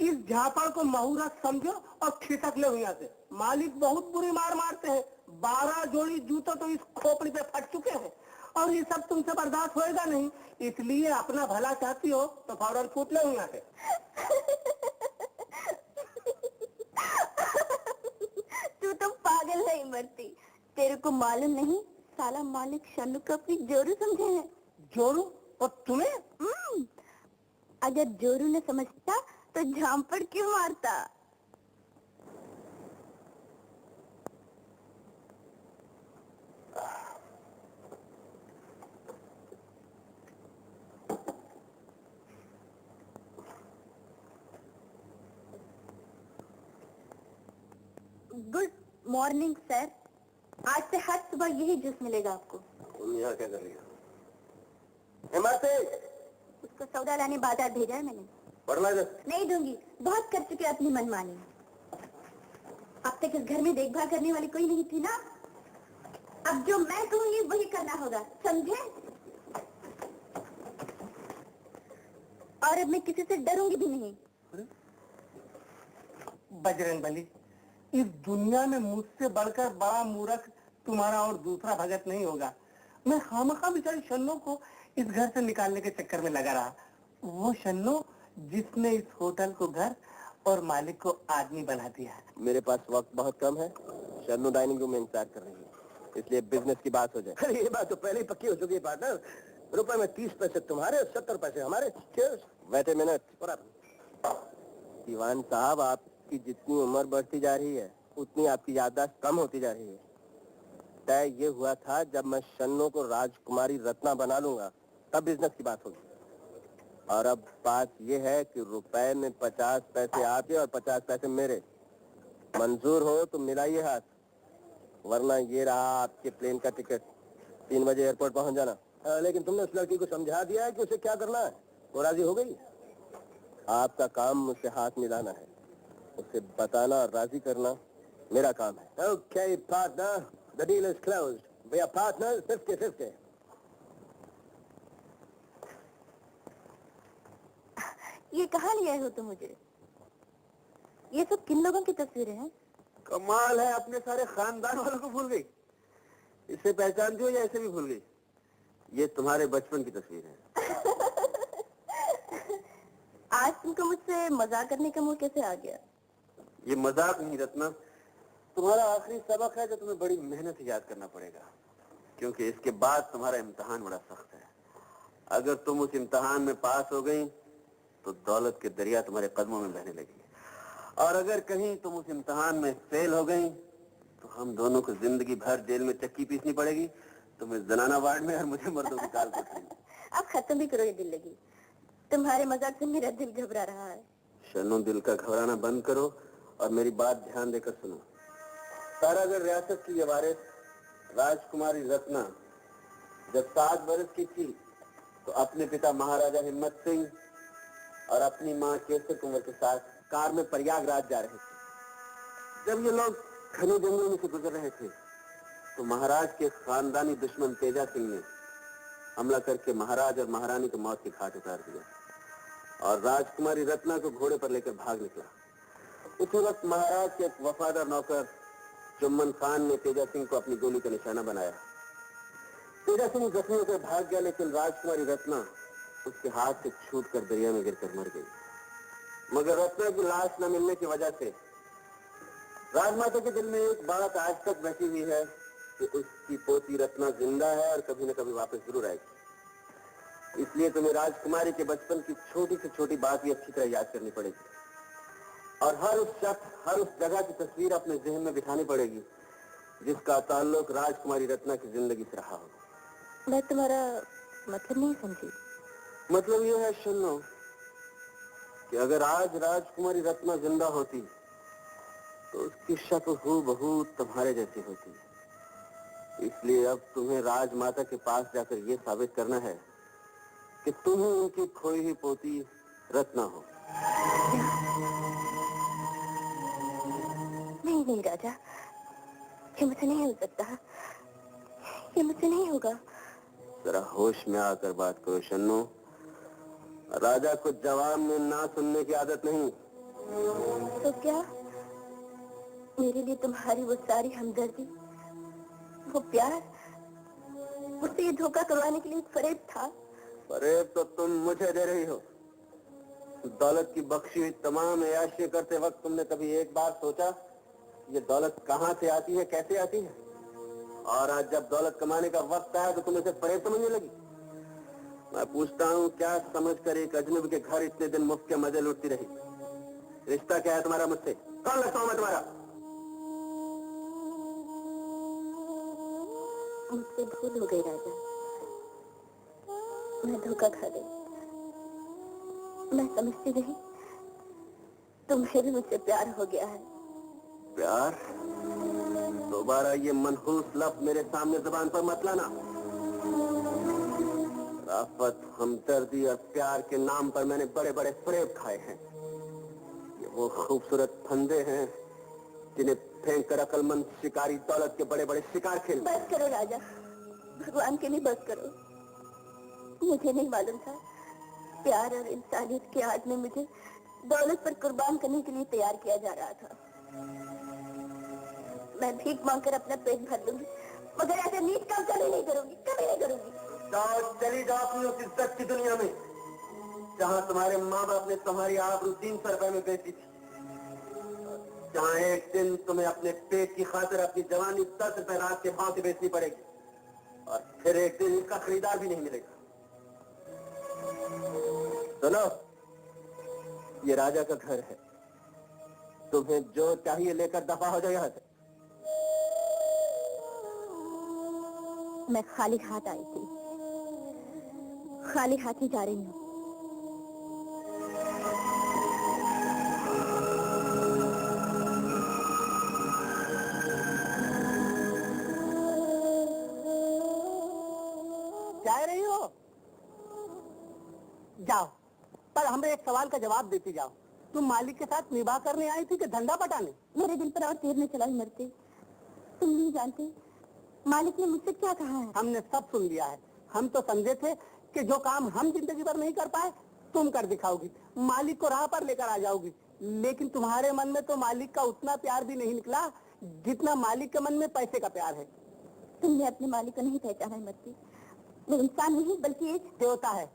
इस झापड़ को मुहूर्त समझो और खिसक ले यहाँ से। मालिक बहुत बुरी मार मारते हैं। 12 जोड़ी जूते तो इस खोपड़ी पे फट चुके हैं और ये सब तुमसे बर्दाश्त होएगा नहीं, इसलिए अपना भला चाहती हो तो फौरन फूट ले यहाँ से। तू तो पागल नहीं मरती, तेरे को मालूम नहीं साला मालिक शन्नू को अपनी जोरू समझे है। जोरू? और तुम्हें? अगर जोरू ने समझता तो झांपड़ क्यों मारता। गुड मॉर्निंग सर, आज से हर सुबह यही जूस मिलेगा आपको। तुम यहाँ क्या कर रही हो? हिम्मत, उसको सौदा लाने बाजार भेजा है मैंने। पढ़ना जा। नहीं दूंगी, बहुत कर चुके अपनी मनमानी। अब तक इस घर में देखभाल करने वाली कोई नहीं थी ना, अब जो मैं कहूंगी वही करना होगा, समझे? और अब मैं किसी से डरूंगी भी नहीं। बजरंगबली, इस दुनिया में मुझसे बढ़कर बड़ा मूर्ख तुम्हारा और दूसरा भगत नहीं होगा। मैं खामखा बेचारी शन्नो को इस घर से निकालने के चक्कर में लगा रहा। वो शन्नो जिसने इस होटल को घर और मालिक को आदमी बना दिया है। मेरे पास वक्त बहुत कम है, शन्नु डाइनिंग रूम में इंतजार कर रही है, इसलिए बिजनेस की बात हो जाए। अरे ये बात तो पहले ही पक्की हो चुकी है पार्टनर। रुपए में 30 पैसे तुम्हारे, 70 पैसे हमारे। Wait a minute. दीवान साहब, आपकी जितनी उम्र बढ़ती जा रही है उतनी आपकी याददाश्त कम होती जा रही है। तय ये हुआ था जब मैं शन्नु को राजकुमारी रत्ना बना लूंगा तब बिजनेस की बात होगी, और अब बात ये है कि रुपए में 50 पैसे आपके और 50 पैसे मेरे। मंजूर हो तो मिलाइए हाथ, वरना ये रहा आपके प्लेन का टिकट। 3 बजे एयरपोर्ट पहुंच जाना। लेकिन तुमने उस लड़की को समझा दिया है कि उसे क्या करना है? वो राजी हो गई? आपका काम मुझसे हाथ मिलाना है, उसे बताना और राजी करना मेरा काम है। Okay partner, the deal is closed. We are partners 50-50। ये कहाँ ले आए हो तुम मुझे? ये सब किन लोगों की तस्वीरें हैं? कमाल है, अपने सारे खानदान वालों को भूल गई। इसे पहचानती हो या ऐसे भी भूल गई? ये तुम्हारे बचपन की तस्वीर है। आज तुमको मुझसे मजाक करने का मुंह कैसे आ गया? ये मजाक नहीं रत्ना, तुम्हारा आखिरी सबक है जो तुम्हें बड़ी मेहनत से याद करना पड़ेगा, क्योंकि इसके बाद तुम्हारा इम्तिहान बड़ा सख्त है। अगर तुम उस इम्तिहान में पास हो गई तो दौलत के दरिया तुम्हारे कदमों में बहने लगेंगे, और अगर कहीं तुम उस इम्तिहान में फेल हो गई तो हम दोनों को जिंदगी भर जेल में चक्की पीसनी पड़ेगी, तुम्हें जनाना वार्ड में और मुझे मर्दों की काल कोठरी में। अब खत्म भी करो ये दिल लगी, तुम्हारे मजाक से मेरा दिल घबरा रहा है। शनो, दिल का घबराना बंद करो और मेरी बात ध्यान देकर सुनो। तारागढ़ रियासत की ये वारिस राजकुमारी रत्ना जब 7 वर्ष की थी तो अपने पिता महाराजा हिम्मत सिंह और अपनी मां केसर कुंवर के साथ कार में प्रयागराज जा रहे थे। जब ये लोग घने जंगलों में से गुजर रहे थे तो महाराज के खानदानी दुश्मन तेजा सिंह ने हमला करके महाराज और महारानी को मौत के घाट उतार दिया और राजकुमारी रत्ना को घोड़े पर लेकर भाग निकला। उसी वक्त महाराज के एक वफादार नौकर जुम्मन खान ने तेजा सिंह को अपनी गोली का निशाना बनाया। तेजा सिंह जख्मी होकर भाग गया, लेकिन राजकुमारी रत्ना उसके हाथ से छूटकर दरिया में गिरकर मर गई। मगर रत्ना की लाश न मिलने की वजह से राजमाता के दिल में एक बात आज तक बची हुई है कि उसकी पोती रत्ना जिंदा है और कभी न कभी वापस जरूर आएगी। इसलिए तुम्हें राजकुमारी के बचपन की छोटी से छोटी बात भी अच्छी तरह याद करनी पड़ेगी और हर उस शख्स, हर उस जगह की तस्वीर अपने जहन में बिठानी पड़ेगी जिसका ताल्लुक राजकुमारी रत्ना की जिंदगी से रहा हो। मैं तुम्हारा मतलब नहीं समझी। मतलब ये है शन्नो कि अगर आज राजकुमारी रत्ना जिंदा होती तो उसकी शक्ल हूबहू तुम्हारे जैसी होती। इसलिए अब तुम्हें राजमाता के पास जाकर ये साबित करना है कि तुम ही उनकी खोई हुई पोती रत्ना हो। नहीं नहीं राजा, ये मुझसे नहीं हो सकता, ये मुझसे नहीं होगा। जरा होश में आकर बात करो शन्नो। राजा को जवाब में ना सुनने की आदत नहीं। तो क्या मेरे लिए तुम्हारी वो सारी हमदर्दी, वो प्यार, उससे ये धोखा करवाने के लिए एक फरेब था? फरेब तो तुम मुझे दे रही हो। दौलत की बख्शी हुई तमाम अय्याशी करते वक्त तुमने कभी एक बार सोचा ये दौलत कहाँ से आती है, कैसे आती है? और आज जब दौलत कमाने का वक्त आया तो तुम इसे फरेब समझने लगी। मैं पूछता हूँ, क्या समझकर एक अजनबी के घर इतने दिन मुफ्त के मजे लूटती रही? रिश्ता क्या है तुम्हारा मुझसे? कौन लगता हूँ मैं तुम्हारा? मुझसे भूल हो गई राजा, मैं धोखा खा गई। मैं समझती नहीं तुम्हें भी मुझसे प्यार हो गया है। प्यार? दोबारा ये मनहूस लफ्ज मेरे सामने जुबान पर मत लाना। राफत, हमदर्दी और प्यार के नाम पर मैंने बड़े बड़े फरेब खाए हैं। ये वो खूबसूरत फंदे हैं जिन्हें फेंक कर अकलमंद शिकारी दौलत के बड़े बड़े शिकार खेल। बस करो राजा, भगवान के लिए बस करो। मुझे नहीं मालूम था प्यार और इंसानियत के आड़ में मुझे दौलत पर कुर्बान करने के लिए तैयार किया जा रहा था। मैं भीख मांगकर अपना पेट भर लूंगी, मगर ऐसे नीच काम कभी नहीं करूंगी, कभी नहीं करूंगी। जाओ, चली जाओ अपनी उस इज्जत की दुनिया में जहाँ तुम्हारे माँ बाप ने तुम्हारी आबरू 300 रुपए में बेची थी, जहाँ एक दिन तुम्हें अपने पेट की खातिर अपनी जवानी 10 रुपए रात के भाव से बेचनी पड़ेगी और फिर एक दिन इसका खरीदार भी नहीं मिलेगा। सुनो, ये राजा का घर है, तुम्हें जो चाहिए लेकर दफा हो जाए यहाँ से। मैं खाली हाथ आई थी, खाली हाथ ही जा रही हूँ। जा रही हो? जाओ, पर हमें एक सवाल का जवाब देती जाओ। तुम मालिक के साथ निभाह करने आई थी कि धंधा पटाने? मेरे दिल पर और तीर न चलाई मरते। तुम नहीं जानते मालिक ने मुझसे क्या कहा है। हमने सब सुन लिया है। हम तो समझे थे कि जो काम हम जिंदगी भर नहीं कर पाए तुम कर दिखाओगी, मालिक को राह पर लेकर आ जाओगी। लेकिन तुम्हारे मन में तो मालिक का उतना प्यार भी नहीं निकला जितना मालिक के मन में पैसे का प्यार है। तुमने अपने मालिक को नहीं पहचाना है मरती। वो इंसान नहीं बल्कि एक देवता है।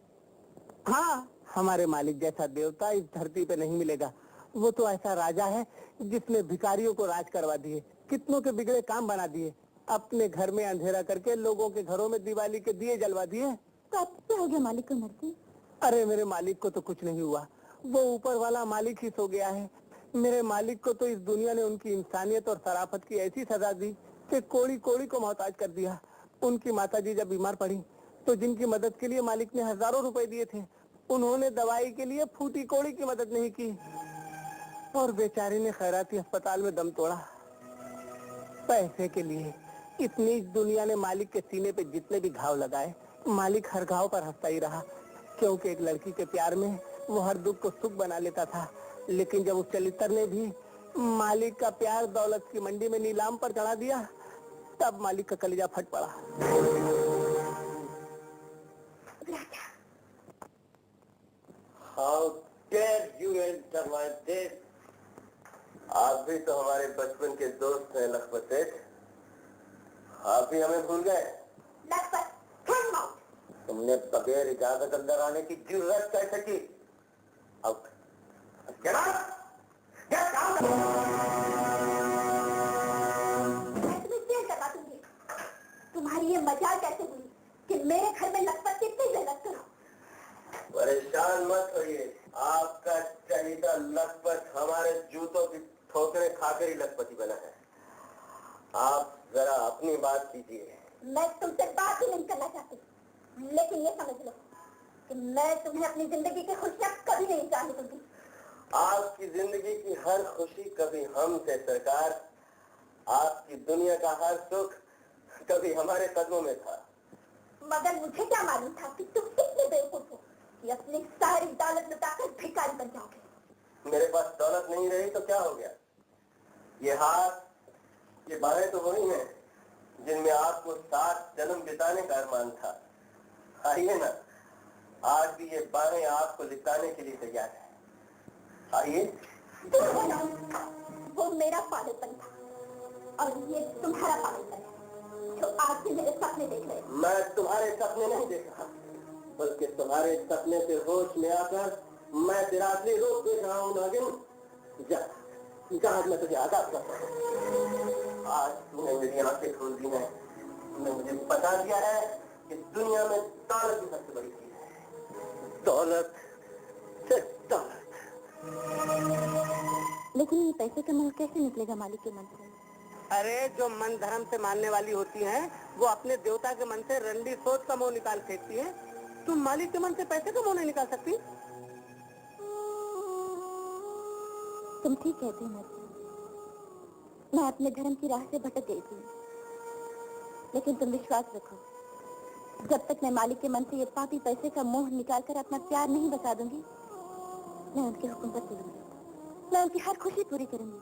हाँ, हमारे मालिक जैसा देवता इस धरती पे नहीं मिलेगा। वो तो ऐसा राजा है जिसने भिखारियों को राज करवा दिए, कितनों के बिगड़े काम बना दिए, अपने घर में अंधेरा करके लोगों के घरों में दिवाली के दिए जलवा दिए। तो अब क्या हो गया मालिक को मरती? अरे मेरे मालिक को तो कुछ नहीं हुआ, वो ऊपर वाला मालिक ही सो गया है। मेरे मालिक को तो इस दुनिया ने उनकी इंसानियत और शराफत की ऐसी सजा दी कि कोड़ी कोड़ी को मोहताज कर दिया। उनकी माताजी जब बीमार पड़ी तो जिनकी मदद के लिए मालिक ने हजारों रुपए दिए थे, उन्होंने दवाई के लिए फूटी कोड़ी की मदद नहीं की और बेचारी ने खैराती अस्पताल में दम तोड़ा। पैसे के लिए इतनी इस दुनिया ने मालिक के सीने पे जितने भी घाव लगाए, मालिक हर घाव पर हंसता ही रहा, क्योंकि एक लड़की के प्यार में वो हर दुख को सुख बना लेता था। लेकिन जब उस चलित्र ने भी मालिक का प्यार दौलत की मंडी में नीलाम पर चढ़ा दिया, तब मालिक का कलेजा फट पड़ा। How dare you enter my desk? आप भी तो हमारे बचपन के दोस्त हैं लखपत सेठ। आप भी हमें भूल गए? Lakhpat, turn out. तुमने बगैर इजाजत अंदर आने की जुर्रत कैसे की? Out. Get out! Get out! मैं तुम्हें जेल करवा दूंगी। तुम्हारी ये मजाल कैसे हुई कि मेरे घर में लखपत की इतनी जरूरत करो? परेशान मत होइए, आपका चहीता लखपत हमारे जूतों की ठोकरें खाकर ही लखपति बना है। आप जरा अपनी बात कीजिए। मैं तुमसे बात ही नहीं करना चाहती, लेकिन ये समझ लो कि मैं तुम्हें अपनी जिंदगी की खुशियां कभी नहीं जाने दूंगी। आपकी जिंदगी की हर खुशी कभी हमसे सरकार, आपकी दुनिया का हर सुख कभी हमारे कदमों में था। मगर मुझे क्या मालूम था कि तुम इतने बेवकूफ हो कि अपनी सारी दौलत लुटाकर भिखारी बन जाओगे। मेरे पास दौलत नहीं रही तो क्या हो गया? ये हाथ, ये बाहें तो वही हैं जिनमें आपको 7 जन्म बिताने का अरमान था। आइए ना, आज भी ये बाहें आपको लिटाने के लिए तैयार है। आइए। वो मेरा पागलपन था और ये तुम्हारा पागलपन है जो आज से मेरे सपने देख रहे हो। मैं तुम्हारे सपने नहीं देख रहा, बल्कि तुम्हारे सपने से होश में आकर मैं तेरा असली रूप देख रहा हूँ। नागिन, जा आज मैं तुझे आजाद करता हूँ। आज तूने मेरी आंखें खोल दी हैं, तूने मुझे बता दिया है कि दुनिया में दौलत की सबसे बड़ी चीज है। दौलत, सिर्फ दौलत। लेकिन ये पैसे का मन कैसे निकलेगा मालिक के मन से? अरे जो मन धर्म से मानने वाली होती हैं, वो अपने देवता के मन से रंडी सोच का मोह निकाल फेंकती हैं। तुम मालिक के मन से पैसे का मोह नहीं निकाल सकती। तुम ठीक कहते हो नरसिंह। मैं अपने धर्म की राह से भटक गई थी, लेकिन तुम विश्वास रखो, जब तक मैं मालिक के मन से ये पापी पैसे का मोह निकालकर अपना प्यार नहीं बता दूंगी, मैं उनके हुक्म पर चलूंगी। मैं उनकी हर खुशी पूरी करूंगी।